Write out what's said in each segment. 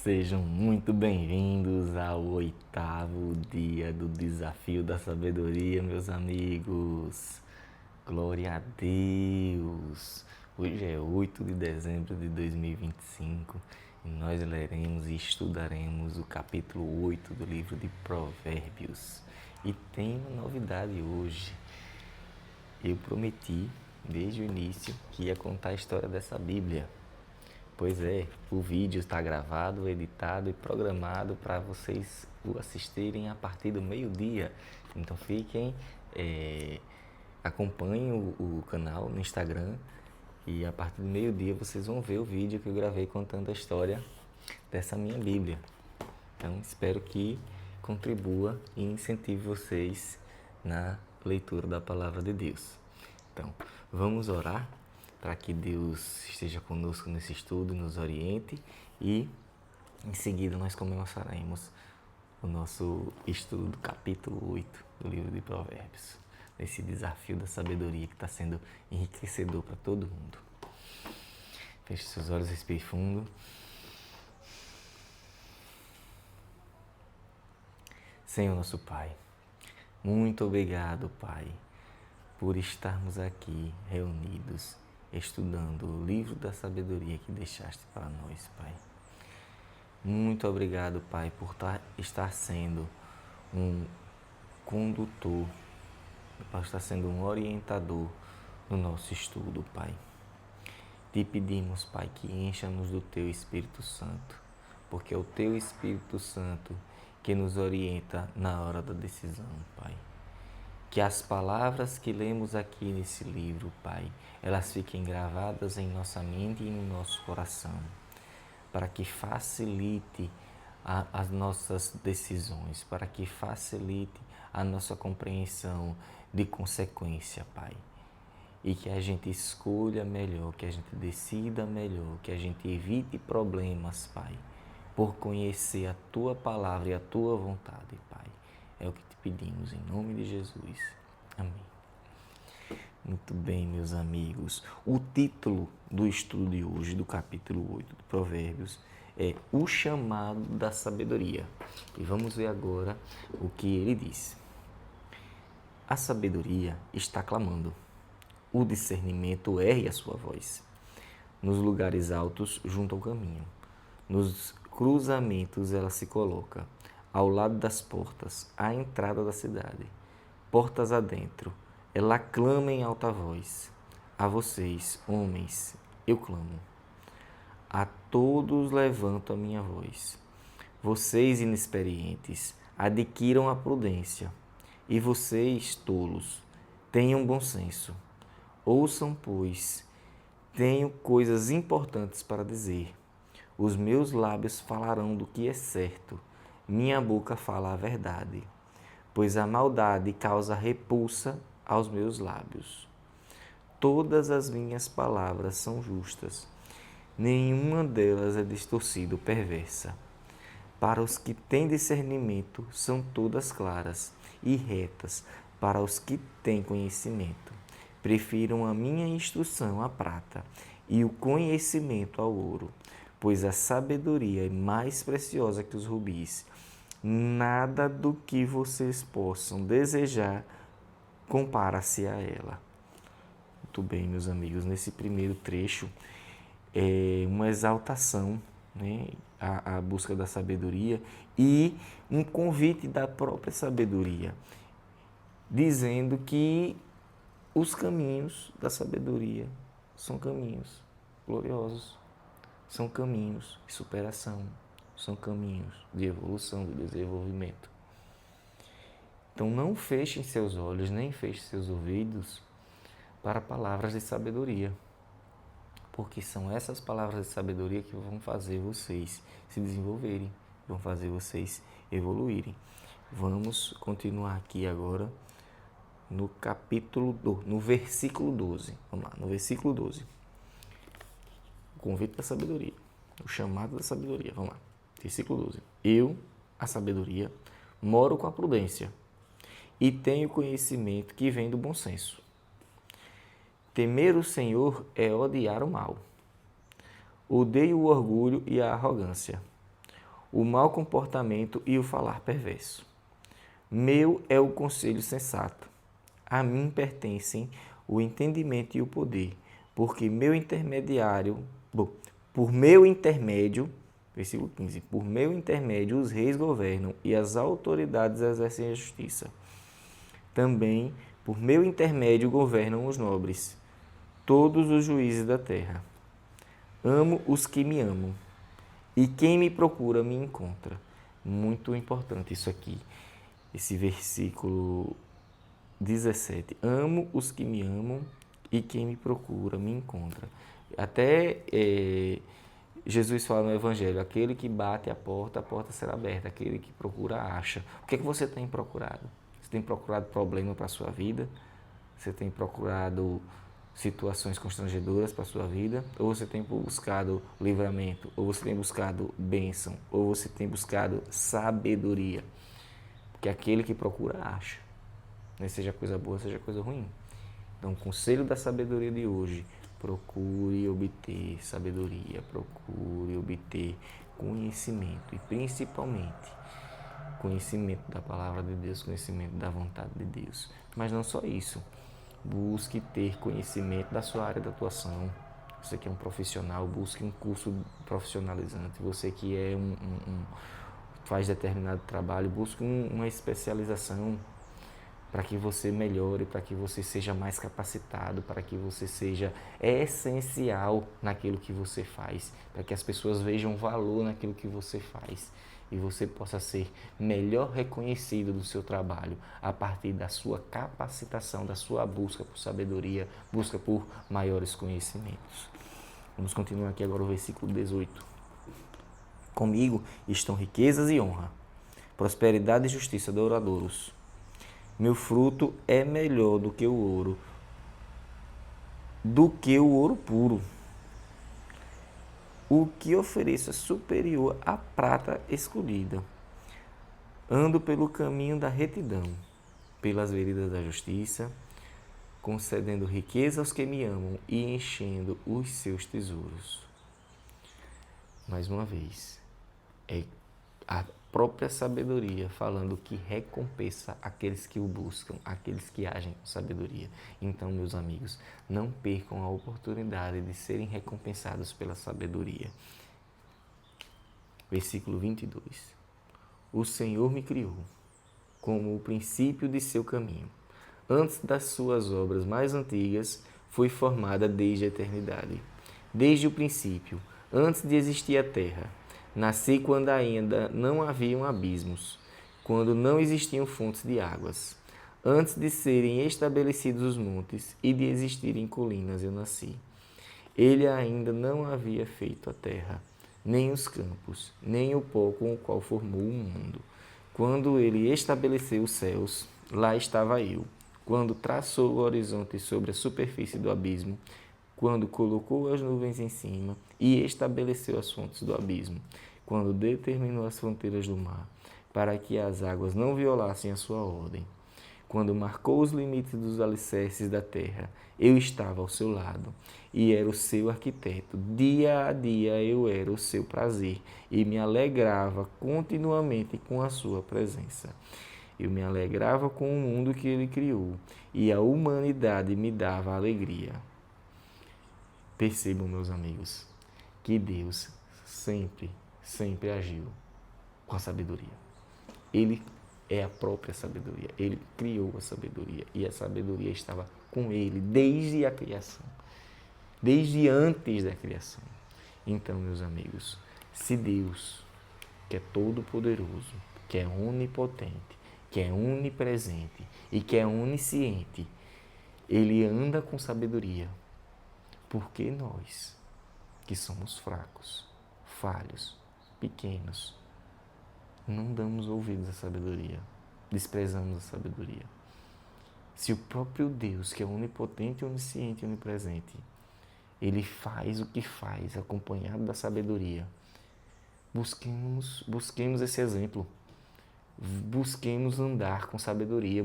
Sejam muito bem-vindos ao 8º dia do Desafio da Sabedoria, meus amigos. Glória a Deus! Hoje é 8 de dezembro de 2025 e nós leremos e estudaremos o capítulo 8 do livro de Provérbios. E tem uma novidade hoje. Eu prometi, desde o início, que ia contar a história dessa Bíblia. Pois é, o vídeo está gravado, editado e programado para vocês o assistirem a partir do meio-dia. Então acompanhem o canal no Instagram e a partir do meio-dia vocês vão ver o vídeo que eu gravei contando a história dessa minha Bíblia. Então espero que contribua e incentive vocês na leitura da Palavra de Deus. Então, vamos orar para que Deus esteja conosco nesse estudo, nos oriente e em seguida nós começaremos o nosso estudo do capítulo 8 do livro de Provérbios, nesse desafio da sabedoria que está sendo enriquecedor para todo mundo. Feche seus olhos, respire fundo. Senhor nosso Pai, muito obrigado, Pai, por estarmos aqui reunidos estudando o livro da sabedoria que deixaste para nós, Pai. Muito obrigado, Pai, por estar sendo um condutor, por estar sendo um orientador no nosso estudo, Pai. Te pedimos, Pai, que encha-nos do Teu Espírito Santo, porque é o Teu Espírito Santo que nos orienta na hora da decisão, Pai. Que as palavras que lemos aqui nesse livro, Pai, elas fiquem gravadas em nossa mente e no nosso coração, para que facilite as nossas decisões, para que facilite a nossa compreensão de consequência, Pai. E que a gente escolha melhor, que a gente decida melhor, que a gente evite problemas, Pai, por conhecer a Tua palavra e a Tua vontade, Pai. É o que te pedimos em nome de Jesus. Amém. Muito bem, meus amigos. O título do estudo de hoje, do capítulo 8 de Provérbios, é O Chamado da Sabedoria. E vamos ver agora o que ele diz. A sabedoria está clamando. O discernimento ergue a sua voz. Nos lugares altos, junto ao caminho. Nos cruzamentos ela se coloca, ao lado das portas, à entrada da cidade. Portas adentro, ela clama em alta voz. A vocês, homens, eu clamo. A todos levanto a minha voz. Vocês, inexperientes, adquiram a prudência. E vocês, tolos, tenham bom senso. Ouçam, pois, tenho coisas importantes para dizer. Os meus lábios falarão do que é certo. Minha boca fala a verdade. Pois a maldade causa repulsa aos meus lábios. Todas as minhas palavras são justas. Nenhuma delas é distorcida ou perversa. Para os que têm discernimento, são todas claras e retas. Para os que têm conhecimento, prefiram a minha instrução à prata e o conhecimento ao ouro. Pois a sabedoria é mais preciosa que os rubis. Nada do que vocês possam desejar compara-se a ela. Muito bem, meus amigos, nesse primeiro trecho é uma exaltação, né, à busca da sabedoria e um convite da própria sabedoria, dizendo que os caminhos da sabedoria são caminhos gloriosos, são caminhos de superação, são caminhos de evolução, de desenvolvimento. Então não fechem seus olhos, nem fechem seus ouvidos para palavras de sabedoria, porque são essas palavras de sabedoria que vão fazer vocês se desenvolverem, vão fazer vocês evoluírem. Vamos continuar aqui agora no no versículo 12. Vamos lá, no versículo 12. O convite da sabedoria, o chamado da sabedoria. Vamos lá, versículo 12. Eu, a sabedoria, moro com a prudência e tenho conhecimento que vem do bom senso. Temer o Senhor é odiar o mal. Odeio o orgulho e a arrogância. o mau comportamento e o falar perverso. Meu é o conselho sensato. A mim pertencem o entendimento e o poder, porque por meu intermédio, versículo 15, por meu intermédio os reis governam e as autoridades exercem a justiça. Também por meu intermédio governam os nobres, todos os juízes da terra. Amo os que me amam, e quem me procura me encontra. Muito importante isso aqui, esse versículo 17. Amo os que me amam, e quem me procura me encontra. Até Jesus fala no Evangelho, aquele que bate a porta será aberta, aquele que procura acha. O que é que você tem procurado? Você tem procurado problema para a sua vida? Você tem procurado situações constrangedoras para a sua vida? Ou você tem buscado livramento? Ou você tem buscado bênção? Ou você tem buscado sabedoria? Porque aquele que procura acha. Seja coisa boa, seja coisa ruim. Então, o conselho da sabedoria de hoje: procure obter sabedoria, procure obter conhecimento e principalmente conhecimento da palavra de Deus, conhecimento da vontade de Deus. Mas não só isso, busque ter conhecimento da sua área de atuação. Você que é um profissional, busque um curso profissionalizante. Você que faz determinado trabalho, busque uma especialização para que você melhore, para que você seja mais capacitado, para que você seja essencial naquilo que você faz, para que as pessoas vejam valor naquilo que você faz e você possa ser melhor reconhecido do seu trabalho a partir da sua capacitação, da sua busca por sabedoria, busca por maiores conhecimentos. Vamos continuar aqui agora o versículo 18. Comigo estão riquezas e honra, prosperidade e justiça douradouros. Meu fruto é melhor do que o ouro puro. O que ofereço é superior à prata escolhida. Ando pelo caminho da retidão, pelas veredas da justiça, concedendo riqueza aos que me amam e enchendo os seus tesouros. Mais uma vez, é a própria sabedoria falando que recompensa aqueles que o buscam, aqueles que agem com sabedoria. Então, meus amigos, não percam a oportunidade de serem recompensados pela sabedoria. Versículo 22. O Senhor me criou como o princípio de seu caminho. Antes das suas obras mais antigas, fui formada desde a eternidade. Desde o princípio, antes de existir a terra, nasci quando ainda não haviam abismos, quando não existiam fontes de águas. Antes de serem estabelecidos os montes e de existirem colinas, eu nasci. Ele ainda não havia feito a terra, nem os campos, nem o pó com o qual formou o mundo. Quando ele estabeleceu os céus, lá estava eu. Quando traçou o horizonte sobre a superfície do abismo, quando colocou as nuvens em cima e estabeleceu as fontes do abismo, quando determinou as fronteiras do mar, para que as águas não violassem a sua ordem, quando marcou os limites dos alicerces da terra, eu estava ao seu lado e era o seu arquiteto. Dia a dia eu era o seu prazer e me alegrava continuamente com a sua presença. Eu me alegrava com o mundo que ele criou e a humanidade me dava alegria. Percebam, meus amigos, que Deus sempre agiu com a sabedoria. Ele é a própria sabedoria. Ele criou a sabedoria e a sabedoria estava com ele desde a criação, desde antes da criação. Então, meus amigos, se Deus, que é todo-poderoso, que é onipotente, que é onipresente e que é onisciente, ele anda com sabedoria, porque nós, que somos fracos, falhos, pequenos, não damos ouvidos à sabedoria, desprezamos a sabedoria. Se o próprio Deus, que é onipotente, onisciente e onipresente, ele faz o que faz, acompanhado da sabedoria, busquemos esse exemplo. Busquemos andar com sabedoria,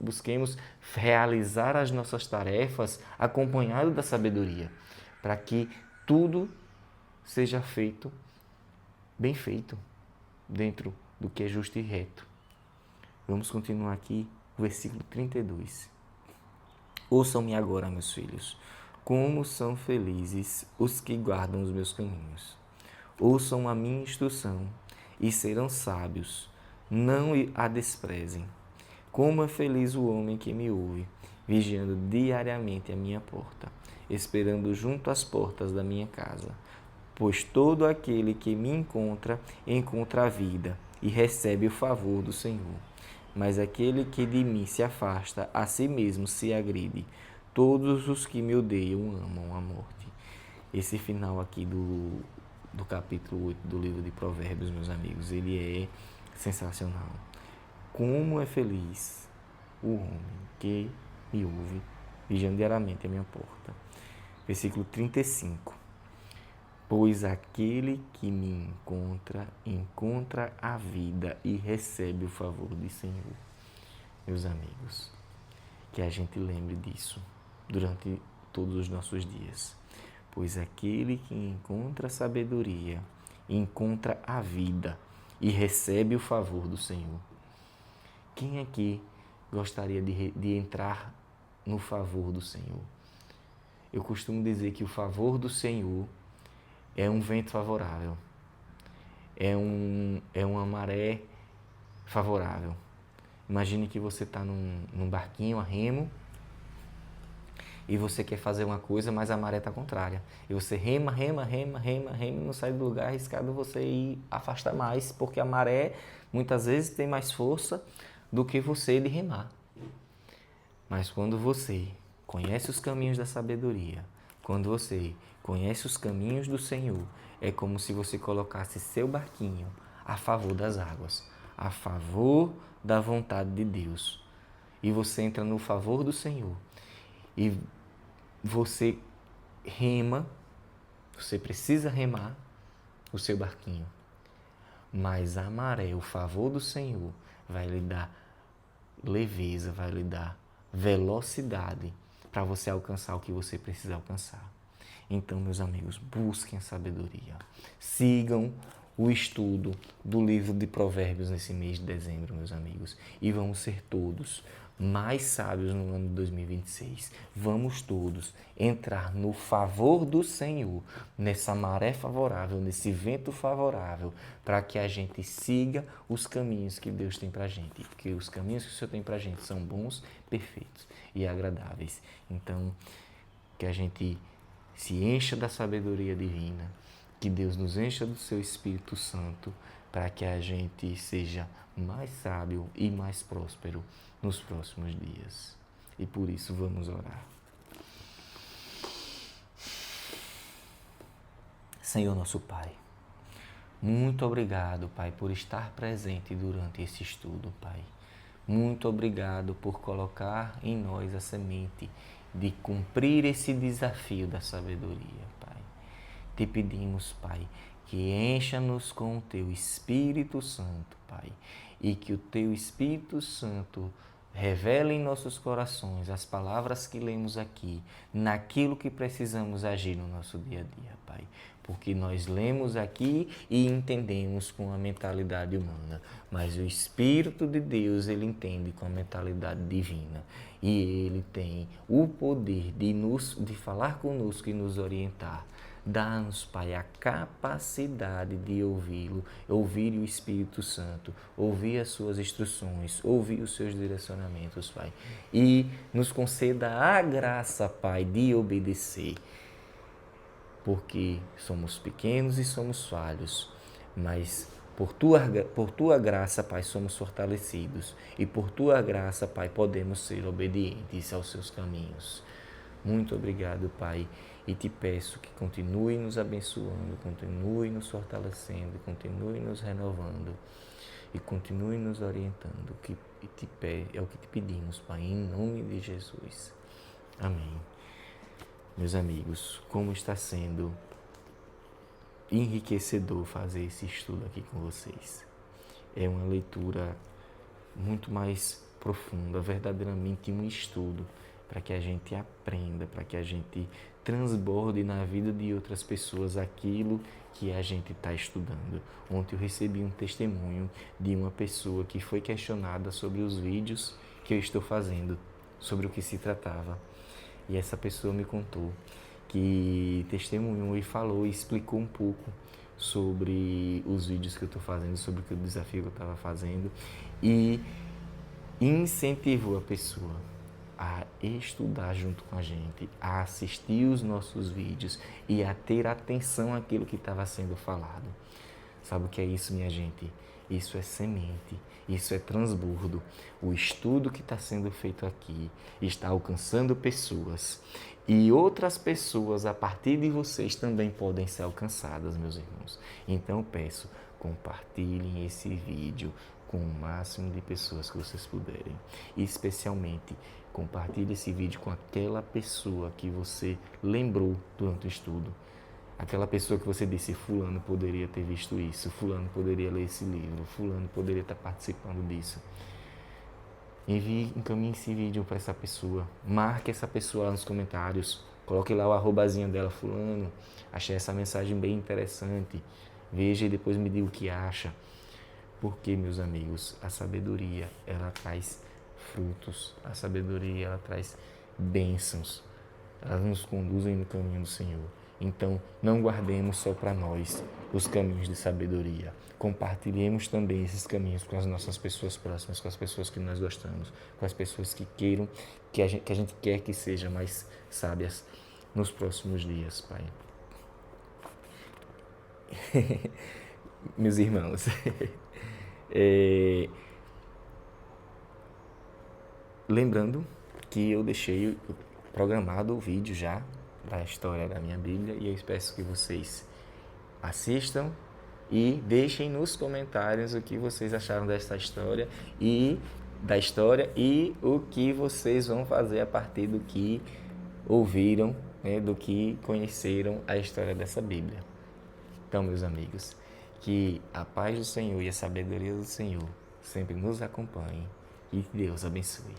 busquemos realizar as nossas tarefas acompanhado da sabedoria, para que tudo seja feito bem feito, dentro do que é justo e reto. Vamos continuar aqui, versículo 32. Ouçam-me agora, meus filhos, como são felizes os que guardam os meus caminhos. Ouçam a minha instrução e serão sábios, não a desprezem. Como é feliz o homem que me ouve, vigiando diariamente a minha porta, esperando junto às portas da minha casa. Pois todo aquele que me encontra a vida e recebe o favor do Senhor. Mas aquele que de mim se afasta, a si mesmo se agride. Todos os que me odeiam amam a morte. Esse final aqui do capítulo 8 do livro de Provérbios, meus amigos, ele é sensacional. Como é feliz o homem que me ouve, vigiando diariamente a minha porta. Versículo 35. Pois aquele que me encontra a vida e recebe o favor do Senhor. Meus amigos, que a gente lembre disso durante todos os nossos dias. Pois aquele que encontra sabedoria, encontra a vida e recebe o favor do Senhor. Quem aqui gostaria de entrar no favor do Senhor? Eu costumo dizer que o favor do Senhor é um vento favorável, é uma maré favorável. Imagine que você está num barquinho a remo e você quer fazer uma coisa, mas a maré está contrária. E você rema, não sai do lugar, arriscado você ir afastar mais, porque a maré muitas vezes tem mais força do que você de remar. Mas quando você conhece os caminhos da sabedoria, quando você conhece os caminhos do Senhor, é como se você colocasse seu barquinho a favor das águas, a favor da vontade de Deus. E você entra no favor do Senhor. E você rema, você precisa remar o seu barquinho. Mas a maré, o favor do Senhor, vai lhe dar leveza, vai lhe dar velocidade para você alcançar o que você precisa alcançar. Então, meus amigos, busquem a sabedoria. Sigam o estudo do livro de Provérbios nesse mês de dezembro, meus amigos. E vamos ser todos mais sábios no ano de 2026. Vamos todos entrar no favor do Senhor, nessa maré favorável, nesse vento favorável, para que a gente siga os caminhos que Deus tem para a gente. Porque os caminhos que o Senhor tem para a gente são bons, perfeitos e agradáveis. Então, que a gente se encha da sabedoria divina, que Deus nos encha do seu Espírito Santo, para que a gente seja mais sábio e mais próspero nos próximos dias. E por isso vamos orar. Senhor nosso Pai, muito obrigado, Pai, por estar presente durante esse estudo, Pai. Muito obrigado por colocar em nós a semente de cumprir esse desafio da sabedoria, Pai. Te pedimos, Pai, que encha-nos com o Teu Espírito Santo, Pai, e que o Teu Espírito Santo revele em nossos corações as palavras que lemos aqui, naquilo que precisamos agir no nosso dia a dia, Pai. Porque nós lemos aqui e entendemos com a mentalidade humana, mas o Espírito de Deus, ele entende com a mentalidade divina. E ele tem o poder de falar conosco e nos orientar. Dá-nos, Pai, a capacidade de ouvi-lo, ouvir o Espírito Santo, ouvir as suas instruções, ouvir os seus direcionamentos, Pai. E nos conceda a graça, Pai, de obedecer. Porque somos pequenos e somos falhos, mas por tua graça, Pai, somos fortalecidos. E por tua graça, Pai, podemos ser obedientes aos seus caminhos. Muito obrigado, Pai, e te peço que continue nos abençoando, continue nos fortalecendo, continue nos renovando e continue nos orientando. É o que te pedimos, Pai, em nome de Jesus. Amém. Meus amigos, como está sendo enriquecedor fazer esse estudo aqui com vocês. É uma leitura muito mais profunda, verdadeiramente um estudo para que a gente aprenda, para que a gente transborde na vida de outras pessoas aquilo que a gente está estudando. Ontem eu recebi um testemunho de uma pessoa que foi questionada sobre os vídeos que eu estou fazendo, sobre o que se tratava. E essa pessoa me contou que testemunhou e falou e explicou um pouco sobre os vídeos que eu estou fazendo, sobre o desafio que eu estava fazendo e incentivou a pessoa a estudar junto com a gente, a assistir os nossos vídeos e a ter atenção àquilo que estava sendo falado. Sabe o que é isso, minha gente? Isso é semente, isso é transbordo. O estudo que está sendo feito aqui está alcançando pessoas e outras pessoas a partir de vocês também podem ser alcançadas, meus irmãos. Então eu peço, compartilhem esse vídeo com o máximo de pessoas que vocês puderem. E especialmente, compartilhe esse vídeo com aquela pessoa que você lembrou durante o estudo. Aquela pessoa que você disse, fulano poderia ter visto isso, fulano poderia ler esse livro, fulano poderia estar participando disso. Encaminhe esse vídeo para essa pessoa, marque essa pessoa lá nos comentários, coloque lá o arrobazinho dela, fulano, achei essa mensagem bem interessante, veja e depois me diga o que acha. Porque, meus amigos, a sabedoria, ela traz frutos, a sabedoria, ela traz bênçãos, elas nos conduzem no caminho do Senhor. Então, não guardemos só para nós os caminhos de sabedoria. Compartilhemos também esses caminhos com as nossas pessoas próximas, com as pessoas que nós gostamos, com as pessoas que queiram, que a gente quer que sejam mais sábias nos próximos dias, Pai. Meus irmãos, lembrando que eu deixei programado o vídeo já da história da minha Bíblia e eu peço que vocês assistam e deixem nos comentários o que vocês acharam dessa história e o que vocês vão fazer a partir do que ouviram, né, do que conheceram a história dessa Bíblia. Então, meus amigos, que a paz do Senhor e a sabedoria do Senhor sempre nos acompanhem e Deus abençoe.